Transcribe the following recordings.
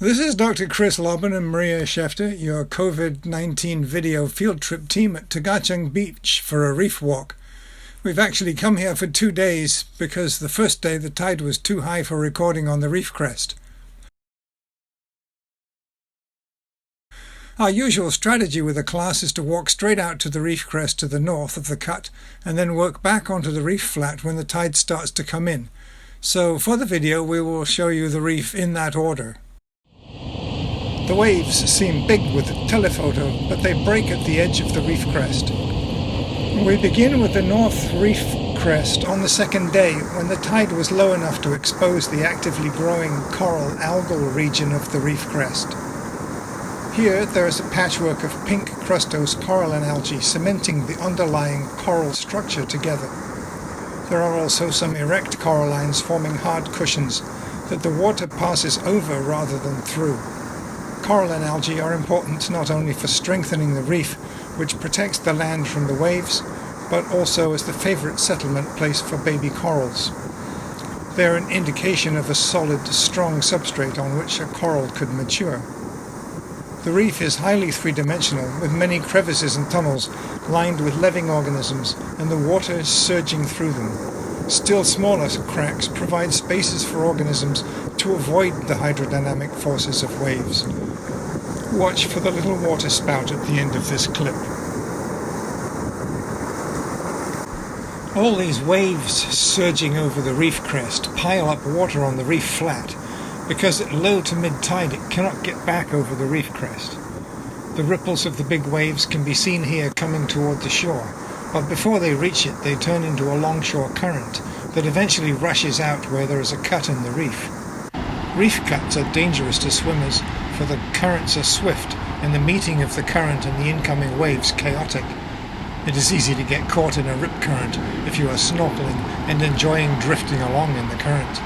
This is Dr. Chris Lobban and Maria Schefter, your COVID-19 video field trip team at Tagachang Beach for a reef walk. We've actually come here for 2 days because the first day the tide was too high for recording on the reef crest. Our usual strategy with the class is to walk straight out to the reef crest to the north of the cut and then work back onto the reef flat when the tide starts to come in. So for the video we will show you the reef in that order. The waves seem big with the telephoto, but they break at the edge of the reef crest. We begin with the north reef crest on the second day when the tide was low enough to expose the actively growing coral algal region of the reef crest. Here there is a patchwork of pink crustose coralline algae cementing the underlying coral structure together. There are also some erect corallines forming hard cushions that the water passes over rather than through. Coralline algae are important not only for strengthening the reef, which protects the land from the waves, but also as the favorite settlement place for baby corals. They are an indication of a solid, strong substrate on which a coral could mature. The reef is highly three-dimensional, with many crevices and tunnels lined with living organisms, and the water surging through them. Still smaller cracks provide spaces for organisms to avoid the hydrodynamic forces of waves. Watch for the little water spout at the end of this clip. All these waves surging over the reef crest pile up water on the reef flat because at low to mid-tide it cannot get back over the reef crest. The ripples of the big waves can be seen here coming toward the shore, but before they reach it they turn into a longshore current that eventually rushes out where there is a cut in the reef. Reef cuts are dangerous to swimmers, for the currents are swift and the meeting of the current and the incoming waves chaotic. It is easy to get caught in a rip current if you are snorkeling and enjoying drifting along in the current.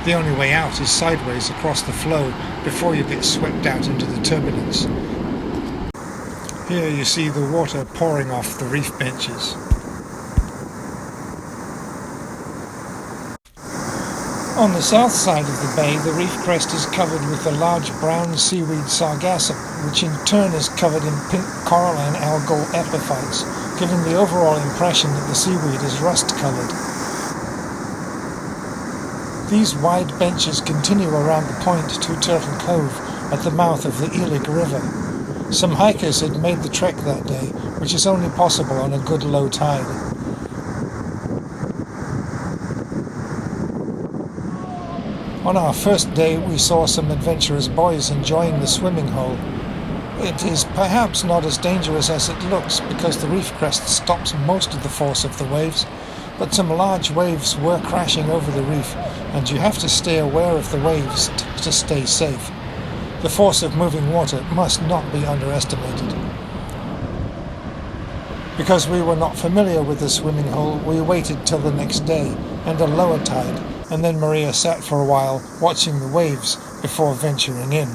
The only way out is sideways across the flow before you get swept out into the turbulence. Here you see the water pouring off the reef benches. On the south side of the bay, the reef crest is covered with the large brown seaweed sargassum, which in turn is covered in pink coralline algal epiphytes, giving the overall impression that the seaweed is rust-coloured. These wide benches continue around the point to Turtle Cove at the mouth of the Elig River. Some hikers had made the trek that day, which is only possible on a good low tide. On our first day we saw some adventurous boys enjoying the swimming hole. It is perhaps not as dangerous as it looks because the reef crest stops most of the force of the waves, but some large waves were crashing over the reef and you have to stay aware of the waves to stay safe. The force of moving water must not be underestimated. Because we were not familiar with the swimming hole, we waited till the next day and a lower tide, and then Maria sat for a while watching the waves before venturing in.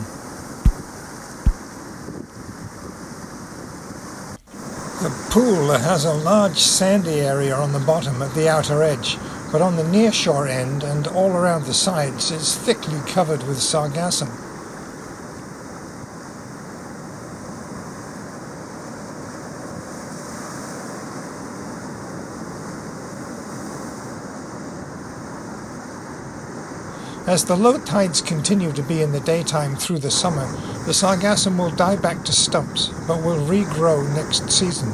The pool has a large sandy area on the bottom at the outer edge, but on the nearshore end and all around the sides it's thickly covered with sargassum. As the low tides continue to be in the daytime through the summer, the sargassum will die back to stumps, but will regrow next season.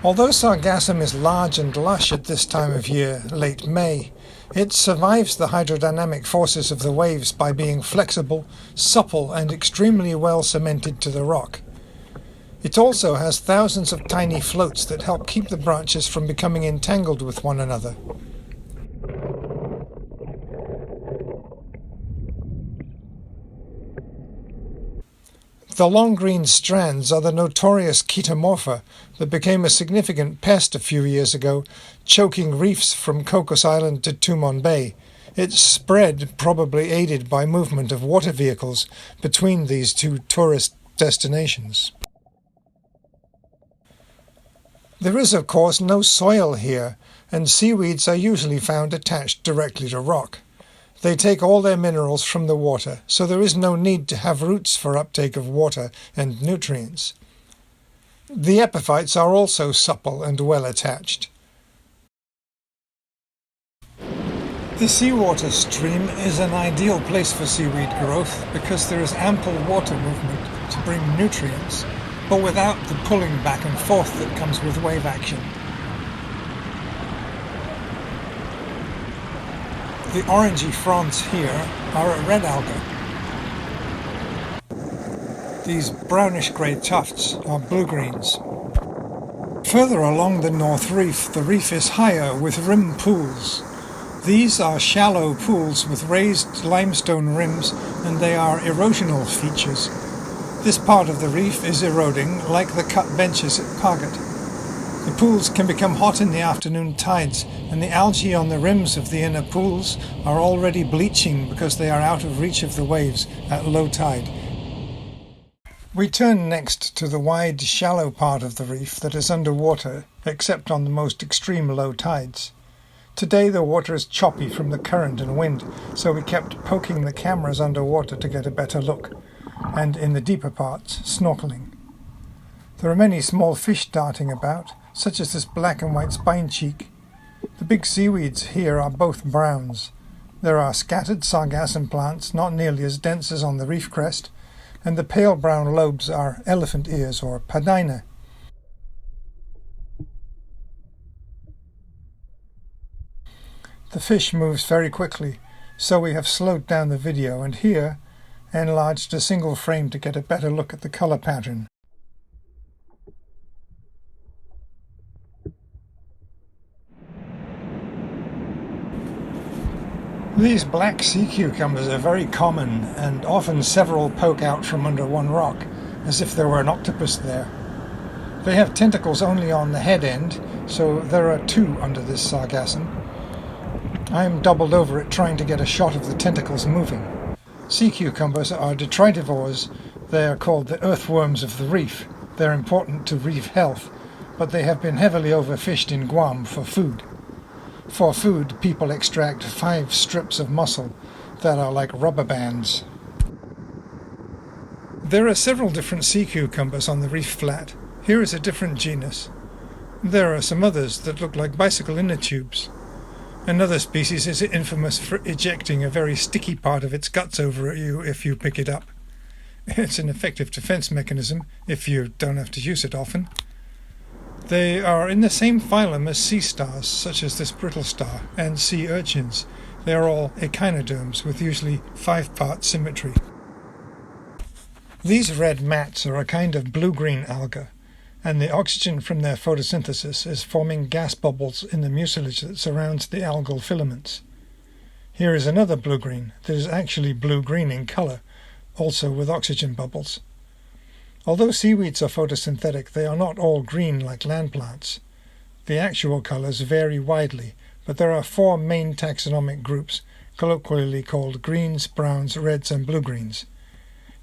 Although sargassum is large and lush at this time of year, late May, it survives the hydrodynamic forces of the waves by being flexible, supple, and extremely well cemented to the rock. It also has thousands of tiny floats that help keep the branches from becoming entangled with one another. The long green strands are the notorious Chaetomorpha that became a significant pest a few years ago, choking reefs from Cocos Island to Tumon Bay. Its spread probably aided by movement of water vehicles between these two tourist destinations. There is, of course, no soil here, and seaweeds are usually found attached directly to rock. They take all their minerals from the water, so there is no need to have roots for uptake of water and nutrients. The epiphytes are also supple and well attached. The seawater stream is an ideal place for seaweed growth because there is ample water movement to bring nutrients, but without the pulling back and forth that comes with wave action. The orangey fronds here are a red alga. These brownish-grey tufts are blue-greens. Further along the North Reef, the reef is higher with rim pools. These are shallow pools with raised limestone rims, and they are erosional features. This part of the reef is eroding like the cut benches at Pagat. The pools can become hot in the afternoon tides, and the algae on the rims of the inner pools are already bleaching because they are out of reach of the waves at low tide. We turn next to the wide, shallow part of the reef that is underwater, except on the most extreme low tides. Today the water is choppy from the current and wind, so we kept poking the cameras underwater to get a better look, and in the deeper parts, snorkeling. There are many small fish darting about, such as this black and white spine cheek. The big seaweeds here are both browns. There are scattered sargassum plants, not nearly as dense as on the reef crest, and the pale brown lobes are elephant ears or padina. The fish moves very quickly, so we have slowed down the video and here enlarged a single frame to get a better look at the color pattern. These black sea cucumbers are very common, and often several poke out from under one rock, as if there were an octopus there. They have tentacles only on the head end, so there are two under this sargassum. I'm doubled over it trying to get a shot of the tentacles moving. Sea cucumbers are detritivores. They are called the earthworms of the reef. They're important to reef health, but they have been heavily overfished in Guam for food. For food, people extract 5 strips of mussel that are like rubber bands. There are several different sea cucumbers on the reef flat. Here is a different genus. There are some others that look like bicycle inner tubes. Another species is infamous for ejecting a very sticky part of its guts over at you if you pick it up. It's an effective defense mechanism if you don't have to use it often. They are in the same phylum as sea stars, such as this brittle star, and sea urchins. They are all echinoderms with usually 5-part symmetry. These red mats are a kind of blue-green alga, and the oxygen from their photosynthesis is forming gas bubbles in the mucilage that surrounds the algal filaments. Here is another blue-green that is actually blue-green in color, also with oxygen bubbles. Although seaweeds are photosynthetic, they are not all green like land plants. The actual colors vary widely, but there are 4 main taxonomic groups, colloquially called greens, browns, reds, and blue-greens.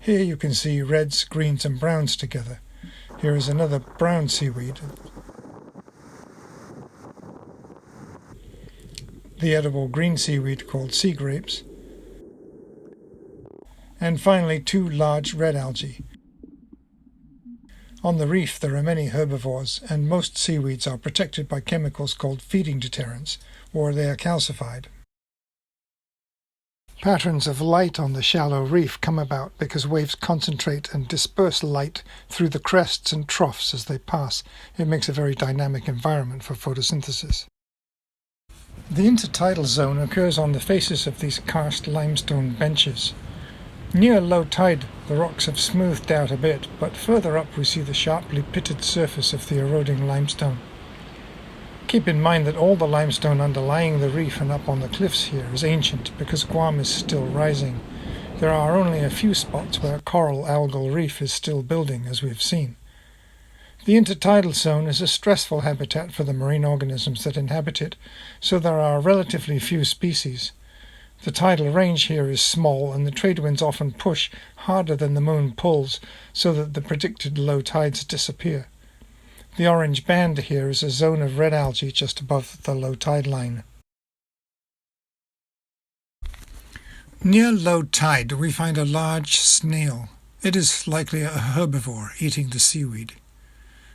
Here you can see reds, greens, and browns together. Here is another brown seaweed, the edible green seaweed called sea grapes, and finally 2 large red algae. On the reef there are many herbivores, and most seaweeds are protected by chemicals called feeding deterrents, or they are calcified. Patterns of light on the shallow reef come about because waves concentrate and disperse light through the crests and troughs as they pass. It makes a very dynamic environment for photosynthesis. The intertidal zone occurs on the faces of these karst limestone benches. Near low tide, the rocks have smoothed out a bit, but further up we see the sharply pitted surface of the eroding limestone. Keep in mind that all the limestone underlying the reef and up on the cliffs here is ancient because Guam is still rising. There are only a few spots where coral algal reef is still building, as we've seen. The intertidal zone is a stressful habitat for the marine organisms that inhabit it, so there are relatively few species. The tidal range here is small, and the trade winds often push harder than the moon pulls, so that the predicted low tides disappear. The orange band here is a zone of red algae just above the low tide line. Near low tide we find a large snail. It is likely a herbivore eating the seaweed.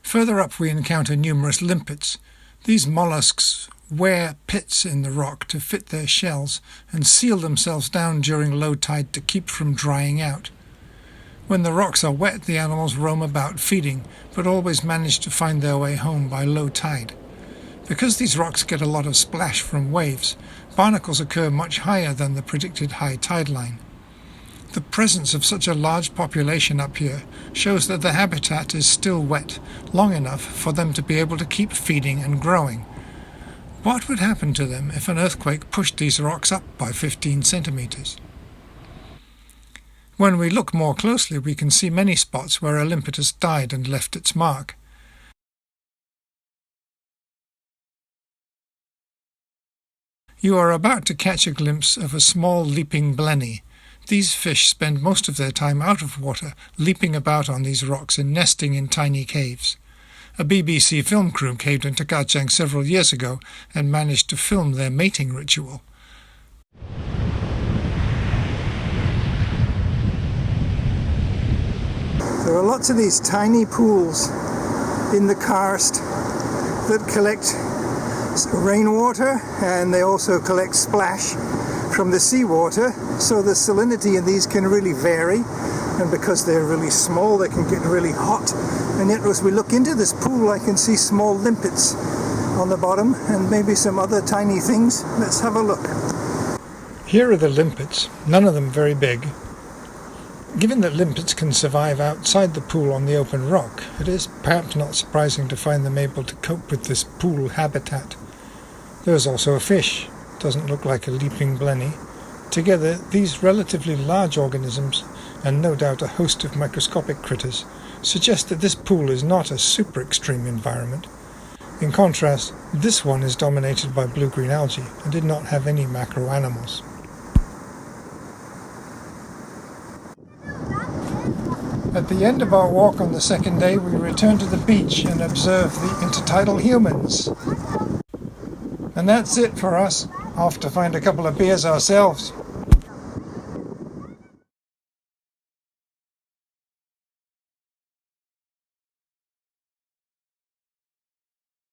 Further up we encounter numerous limpets. These mollusks wear pits in the rock to fit their shells and seal themselves down during low tide to keep from drying out. When the rocks are wet, the animals roam about feeding, but always manage to find their way home by low tide. Because these rocks get a lot of splash from waves, barnacles occur much higher than the predicted high tide line. The presence of such a large population up here shows that the habitat is still wet long enough for them to be able to keep feeding and growing. What would happen to them if an earthquake pushed these rocks up by 15 centimeters? When we look more closely, we can see many spots where a limpet has died and left its mark. You are about to catch a glimpse of a small leaping blenny. These fish spend most of their time out of water, leaping about on these rocks and nesting in tiny caves. A BBC film crew caved in Tagachang several years ago and managed to film their mating ritual. There are lots of these tiny pools in the karst that collect rainwater, and they also collect splash from the seawater, so the salinity in these can really vary, and because they're really small they can get really hot. And yet as we look into this pool I can see small limpets on the bottom and maybe some other tiny things. Let's have a look. Here are the limpets, none of them very big. Given that limpets can survive outside the pool on the open rock, it is perhaps not surprising to find them able to cope with this pool habitat. There is also a fish. It doesn't look like a leaping blenny. Together, these relatively large organisms, and no doubt a host of microscopic critters, suggest that this pool is not a super extreme environment. In contrast, this one is dominated by blue-green algae and did not have any macro animals. At the end of our walk on the second day, we return to the beach and observe the intertidal humans. And that's it for us. Off to find a couple of beers ourselves.